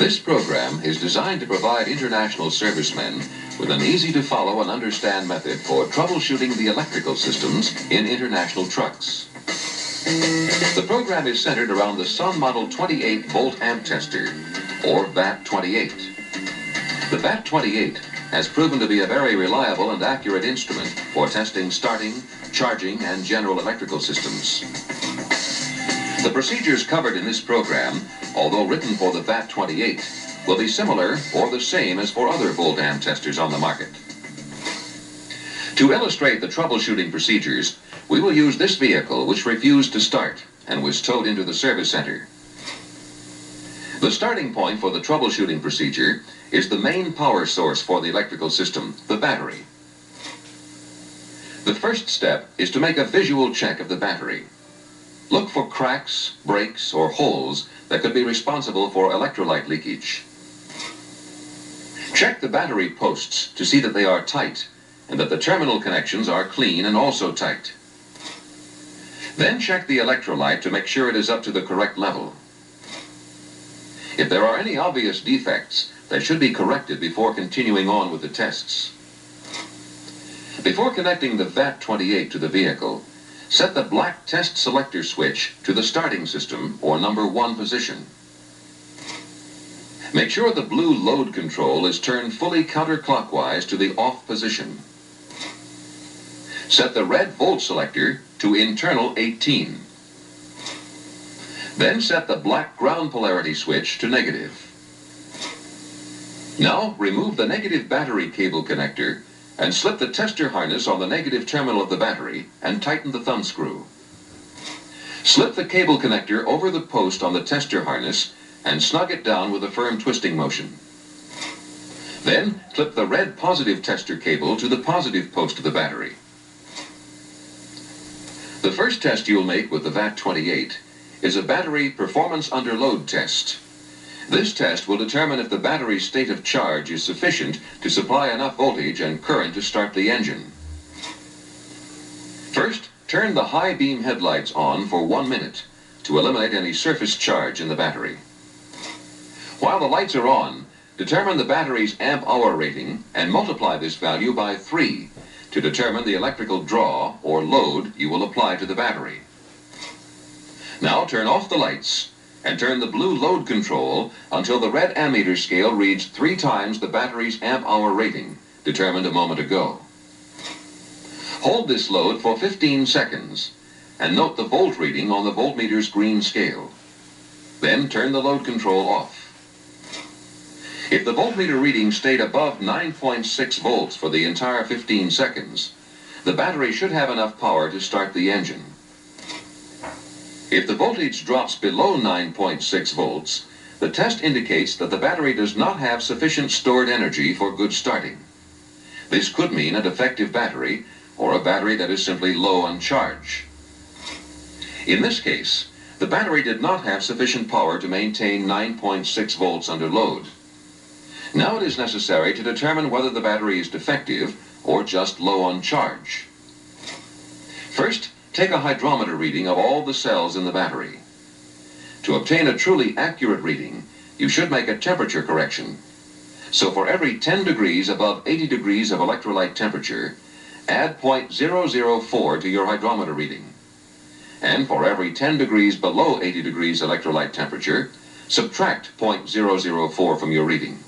This program is designed to provide international servicemen with an easy-to-follow and understand method for troubleshooting the electrical systems in international trucks. The program is centered around the Sun Model 28-volt amp tester, or VAT-28. The VAT-28 has proven to be a very reliable and accurate instrument for testing starting, charging, and general electrical systems. The procedures covered in this program, although written for the VAT-28, will be similar or the same as for other volt amp testers on the market. To illustrate the troubleshooting procedures, we will use this vehicle which refused to start and was towed into the service center. The starting point for the troubleshooting procedure is the main power source for the electrical system, the battery. The first step is to make a visual check of the battery. Look for cracks, breaks, or holes that could be responsible for electrolyte leakage. Check the battery posts to see that they are tight and that the terminal connections are clean and also tight. Then check the electrolyte to make sure it is up to the correct level. If there are any obvious defects, they should be corrected before continuing on with the tests. Before connecting the VAT-28 to the vehicle, set the black test selector switch to the starting system or number 1 position. Make sure the blue load control is turned fully counterclockwise to the off position. Set the red volt selector to internal 18. Then set the black ground polarity switch to negative. Now remove the negative battery cable connector and slip the tester harness on the negative terminal of the battery and tighten the thumb screw. Slip the cable connector over the post on the tester harness and snug it down with a firm twisting motion. Then clip the red positive tester cable to the positive post of the battery. The first test you'll make with the VAT-28 is a battery performance under load test. This test will determine if the battery's state of charge is sufficient to supply enough voltage and current to start the engine. First, turn the high beam headlights on for 1 minute to eliminate any surface charge in the battery. While the lights are on, determine the battery's amp-hour rating and multiply this value by 3 to determine the electrical draw or load you will apply to the battery. Now turn off the lights and turn the blue load control until the red ammeter scale reads 3 times the battery's amp-hour rating, determined a moment ago. Hold this load for 15 seconds and note the volt reading on the voltmeter's green scale. Then turn the load control off. If the voltmeter reading stayed above 9.6 volts for the entire 15 seconds, the battery should have enough power to start the engine. If the voltage drops below 9.6 volts, the test indicates that the battery does not have sufficient stored energy for good starting. This could mean a defective battery or a battery that is simply low on charge. In this case, the battery did not have sufficient power to maintain 9.6 volts under load. Now it is necessary to determine whether the battery is defective or just low on charge. First, take a hydrometer reading of all the cells in the battery. To obtain a truly accurate reading, you should make a temperature correction. So for every 10 degrees above 80 degrees of electrolyte temperature, add 0.004 to your hydrometer reading. And for every 10 degrees below 80 degrees electrolyte temperature, subtract 0.004 from your reading.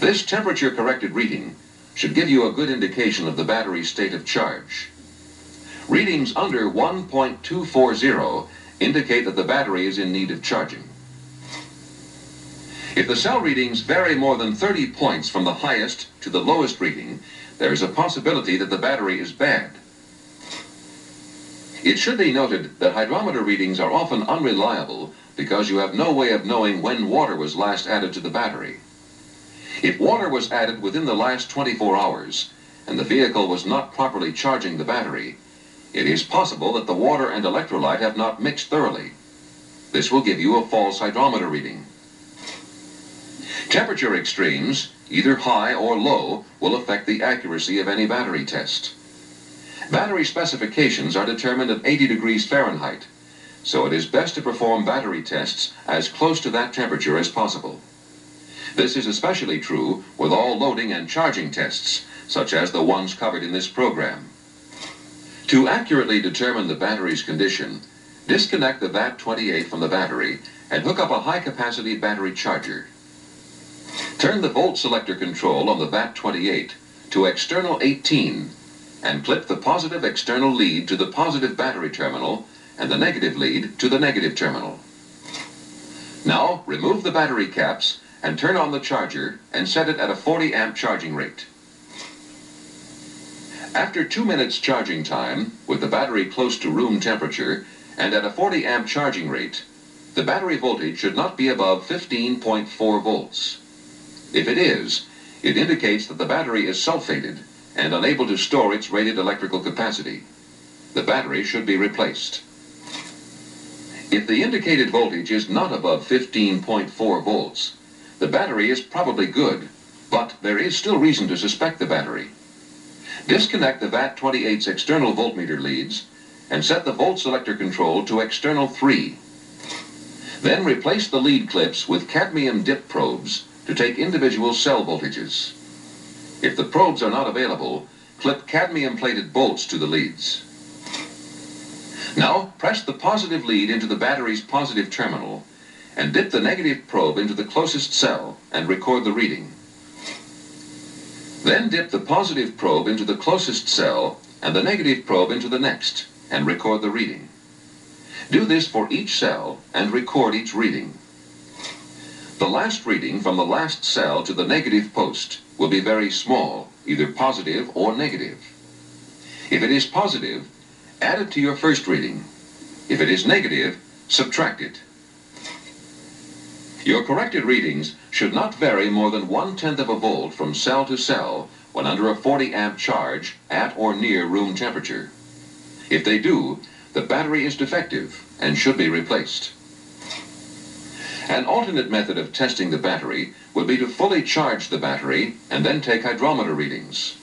This temperature-corrected reading should give you a good indication of the battery's state of charge. Readings under 1.240 indicate that the battery is in need of charging. If the cell readings vary more than 30 points from the highest to the lowest reading, there is a possibility that the battery is bad. It should be noted that hydrometer readings are often unreliable because you have no way of knowing when water was last added to the battery. If water was added within the last 24 hours and the vehicle was not properly charging the battery, it is possible that the water and electrolyte have not mixed thoroughly. This will give you a false hydrometer reading. Temperature extremes, either high or low, will affect the accuracy of any battery test. Battery specifications are determined at 80 degrees Fahrenheit, so it is best to perform battery tests as close to that temperature as possible. This is especially true with all loading and charging tests, such as the ones covered in this program. To accurately determine the battery's condition, disconnect the VAT28 from the battery and hook up a high-capacity battery charger. Turn the volt selector control on the VAT28 to external 18 and clip the positive external lead to the positive battery terminal and the negative lead to the negative terminal. Now remove the battery caps and turn on the charger and set it at a 40 amp charging rate. After 2 minutes charging time, with the battery close to room temperature and at a 40 amp charging rate, the battery voltage should not be above 15.4 volts. If it is, it indicates that the battery is sulfated and unable to store its rated electrical capacity. The battery should be replaced. If the indicated voltage is not above 15.4 volts, the battery is probably good, but there is still reason to suspect the battery. Disconnect the VAT28's external voltmeter leads and set the volt selector control to external 3. Then replace the lead clips with cadmium dip probes to take individual cell voltages. If the probes are not available, clip cadmium-plated bolts to the leads. Now press the positive lead into the battery's positive terminal and dip the negative probe into the closest cell and record the reading. Then dip the positive probe into the closest cell and the negative probe into the next and record the reading. Do this for each cell and record each reading. The last reading from the last cell to the negative post will be very small, either positive or negative. If it is positive, add it to your first reading. If it is negative, subtract it. Your corrected readings should not vary more than 1/10 of a volt from cell to cell when under a 40 amp charge at or near room temperature. If they do, the battery is defective and should be replaced. An alternate method of testing the battery would be to fully charge the battery and then take hydrometer readings.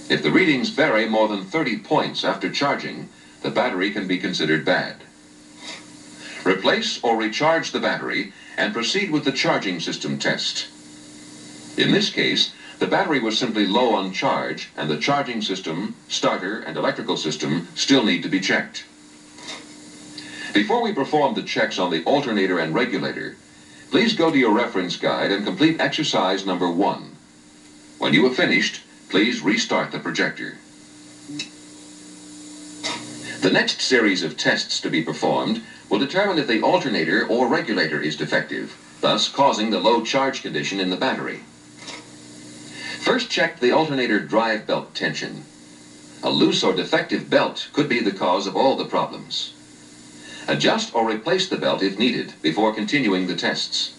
If the readings vary more than 30 points after charging, the battery can be considered bad. Replace or recharge the battery and proceed with the charging system test. In this case, the battery was simply low on charge and the charging system, starter, and electrical system still need to be checked. Before we perform the checks on the alternator and regulator, please go to your reference guide and complete exercise number 1. When you have finished, please restart the projector. The next series of tests to be performed will determine if the alternator or regulator is defective, thus causing the low charge condition in the battery. First, check the alternator drive belt tension. A loose or defective belt could be the cause of all the problems. Adjust or replace the belt if needed before continuing the tests.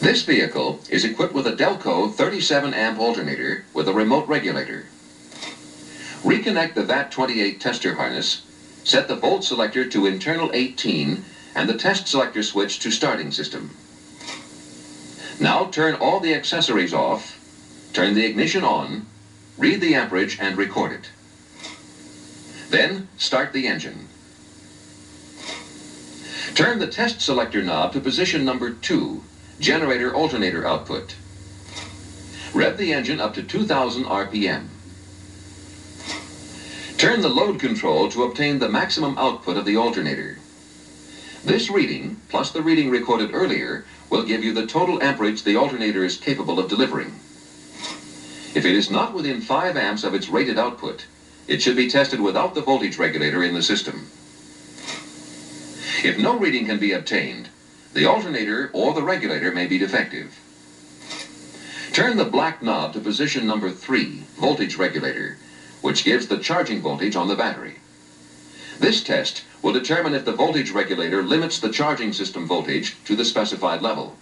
This vehicle is equipped with a Delco 37 amp alternator with a remote regulator. Reconnect the VAT28 tester harness, set the volt selector to internal 18 and the test selector switch to starting system. Now turn all the accessories off, turn the ignition on, read the amperage and record it. Then start the engine. Turn the test selector knob to position number 2, generator alternator output. Rev the engine up to 2000 RPM. Turn the load control to obtain the maximum output of the alternator. This reading, plus the reading recorded earlier, will give you the total amperage the alternator is capable of delivering. If it is not within 5 amps of its rated output, it should be tested without the voltage regulator in the system. If no reading can be obtained, the alternator or the regulator may be defective. Turn the black knob to position number 3, voltage regulator, which gives the charging voltage on the battery. This test will determine if the voltage regulator limits the charging system voltage to the specified level.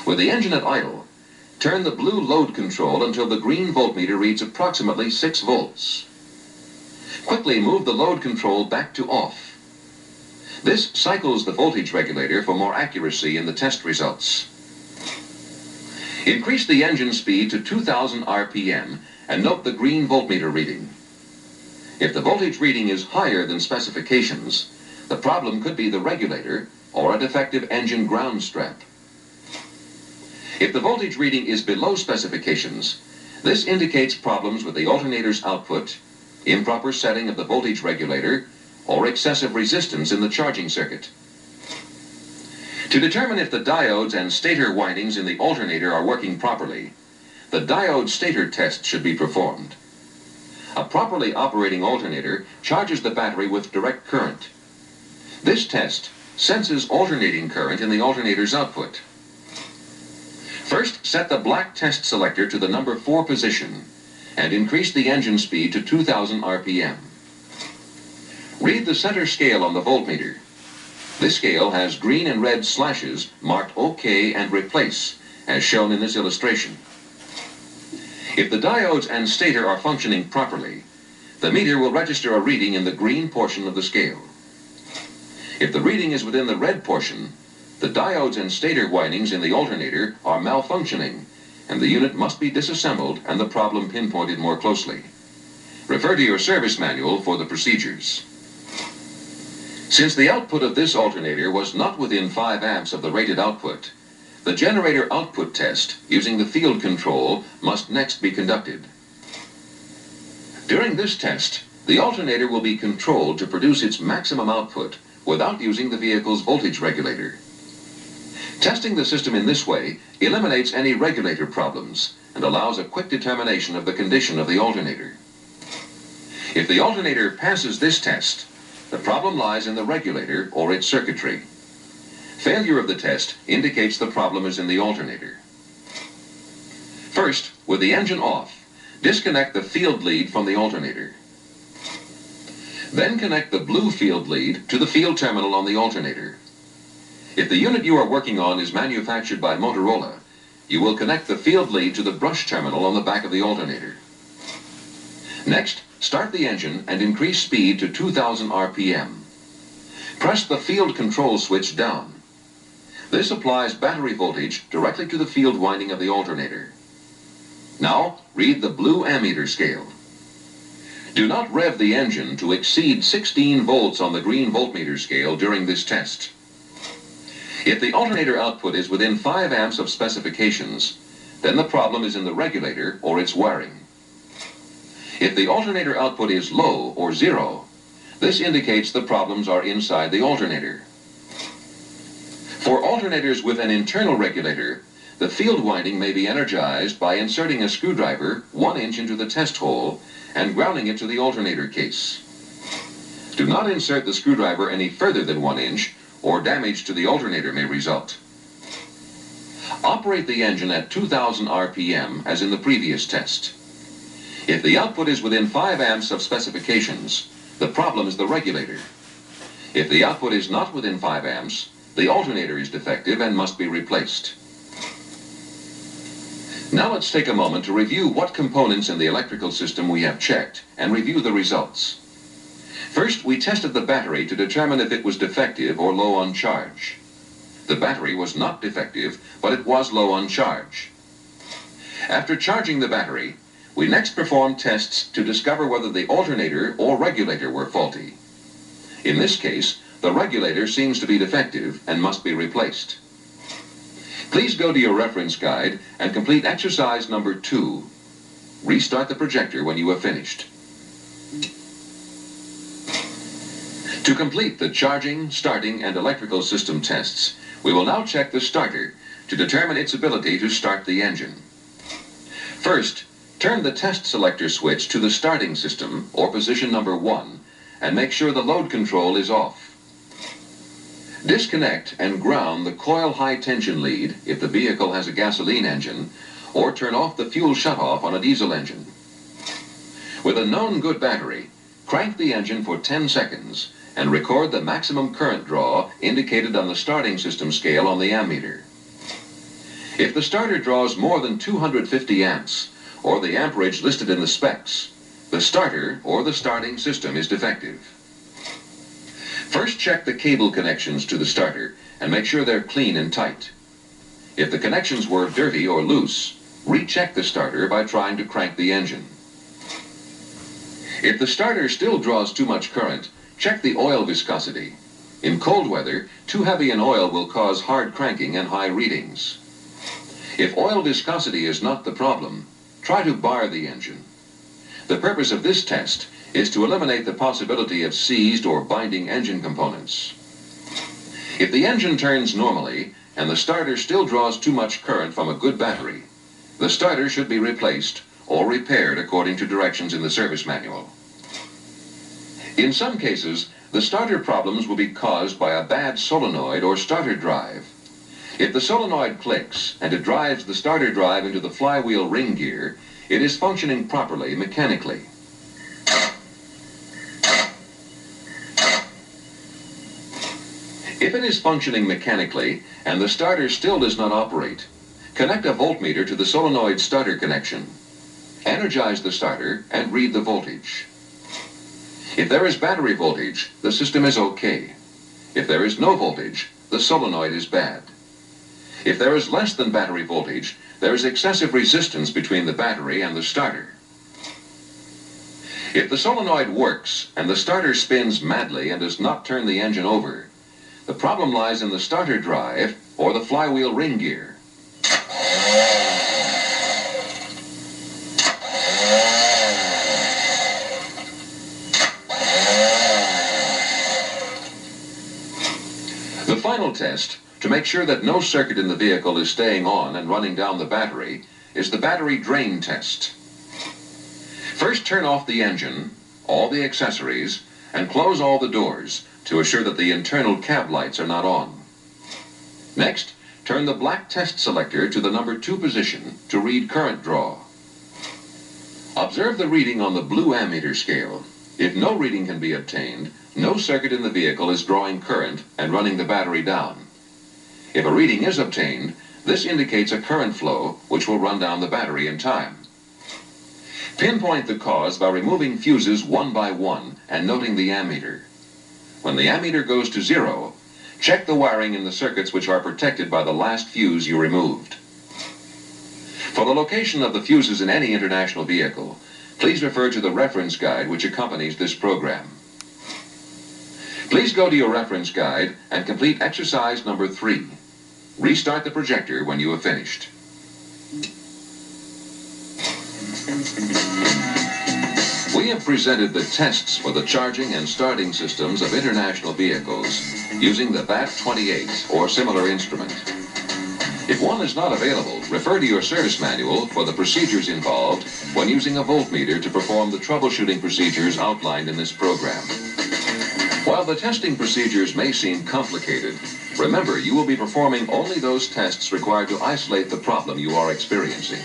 With the engine at idle, turn the blue load control until the green voltmeter reads approximately 6 volts. Quickly move the load control back to off. This cycles the voltage regulator for more accuracy in the test results. Increase the engine speed to 2000 RPM and note the green voltmeter reading. If the voltage reading is higher than specifications, the problem could be the regulator or a defective engine ground strap. If the voltage reading is below specifications, this indicates problems with the alternator's output, improper setting of the voltage regulator, or excessive resistance in the charging circuit. To determine if the diodes and stator windings in the alternator are working properly, the diode-stator test should be performed. A properly operating alternator charges the battery with direct current. This test senses alternating current in the alternator's output. First, set the black test selector to the number 4 position and increase the engine speed to 2000 RPM. Read the center scale on the voltmeter. This scale has green and red slashes marked OK and Replace, as shown in this illustration. If the diodes and stator are functioning properly, the meter will register a reading in the green portion of the scale. If the reading is within the red portion, the diodes and stator windings in the alternator are malfunctioning, and the unit must be disassembled and the problem pinpointed more closely. Refer to your service manual for the procedures. Since the output of this alternator was not within 5 amps of the rated output, the generator output test using the field control must next be conducted. During this test, the alternator will be controlled to produce its maximum output without using the vehicle's voltage regulator. Testing the system in this way eliminates any regulator problems and allows a quick determination of the condition of the alternator. If the alternator passes this test, the problem lies in the regulator or its circuitry. Failure of the test indicates the problem is in the alternator. First, with the engine off, disconnect the field lead from the alternator. Then connect the blue field lead to the field terminal on the alternator. If the unit you are working on is manufactured by Motorola, you will connect the field lead to the brush terminal on the back of the alternator. Next, start the engine and increase speed to 2000 RPM. Press the field control switch down. This applies battery voltage directly to the field winding of the alternator. Now, read the blue ammeter scale. Do not rev the engine to exceed 16 volts on the green voltmeter scale during this test. If the alternator output is within 5 amps of specifications, then the problem is in the regulator or its wiring. If the alternator output is low or 0, this indicates the problems are inside the alternator. For alternators with an internal regulator, the field winding may be energized by inserting a screwdriver 1 inch into the test hole and grounding it to the alternator case. Do not insert the screwdriver any further than 1 inch, or damage to the alternator may result. Operate the engine at 2000 RPM as in the previous test. If the output is within 5 amps of specifications, the problem is the regulator. If the output is not within 5 amps, the alternator is defective and must be replaced. Now let's take a moment to review what components in the electrical system we have checked and review the results. First, we tested the battery to determine if it was defective or low on charge. The battery was not defective, but it was low on charge. After charging the battery, we next performed tests to discover whether the alternator or regulator were faulty. In this case, the regulator seems to be defective and must be replaced. Please go to your reference guide and complete exercise number 2. Restart the projector when you have finished. To complete the charging, starting, and electrical system tests, we will now check the starter to determine its ability to start the engine. First, turn the test selector switch to the starting system, or position number 1, and make sure the load control is off. Disconnect and ground the coil high tension lead if the vehicle has a gasoline engine, or turn off the fuel shutoff on a diesel engine. With a known good battery, crank the engine for 10 seconds and record the maximum current draw indicated on the starting system scale on the ammeter. If the starter draws more than 250 amps, or the amperage listed in the specs, the starter or the starting system is defective. First, check the cable connections to the starter and make sure they're clean and tight. If the connections were dirty or loose, recheck the starter by trying to crank the engine. If the starter still draws too much current, check the oil viscosity. In cold weather, too heavy an oil will cause hard cranking and high readings. If oil viscosity is not the problem, try to bar the engine. The purpose of this test is to eliminate the possibility of seized or binding engine components. If the engine turns normally and the starter still draws too much current from a good battery, the starter should be replaced or repaired according to directions in the service manual. In some cases, the starter problems will be caused by a bad solenoid or starter drive. If the solenoid clicks and it drives the starter drive into the flywheel ring gear, it is functioning properly mechanically. If it is functioning mechanically and the starter still does not operate, connect a voltmeter to the solenoid starter connection. Energize the starter and read the voltage. If there is battery voltage, the system is okay. If there is no voltage, the solenoid is bad. If there is less than battery voltage, there is excessive resistance between the battery and the starter. If the solenoid works and the starter spins madly and does not turn the engine over, the problem lies in the starter drive or the flywheel ring gear. The final test, to make sure that no circuit in the vehicle is staying on and running down the battery, is the battery drain test. First, turn off the engine, all the accessories, and close all the doors to assure that the internal cab lights are not on. Next, turn the black test selector to the number 2 position to read current draw. Observe the reading on the blue ammeter scale. If no reading can be obtained, no circuit in the vehicle is drawing current and running the battery down. If a reading is obtained, this indicates a current flow which will run down the battery in time. Pinpoint the cause by removing fuses one by one and noting the ammeter. When the ammeter goes to 0, check the wiring in the circuits which are protected by the last fuse you removed. For the location of the fuses in any international vehicle, please refer to the reference guide which accompanies this program. Please go to your reference guide and complete exercise number 3. Restart the projector when you have finished. We have presented the tests for the charging and starting systems of international vehicles using the VAT-28 or similar instrument. If one is not available, refer to your service manual for the procedures involved when using a voltmeter to perform the troubleshooting procedures outlined in this program. While the testing procedures may seem complicated, remember you will be performing only those tests required to isolate the problem you are experiencing.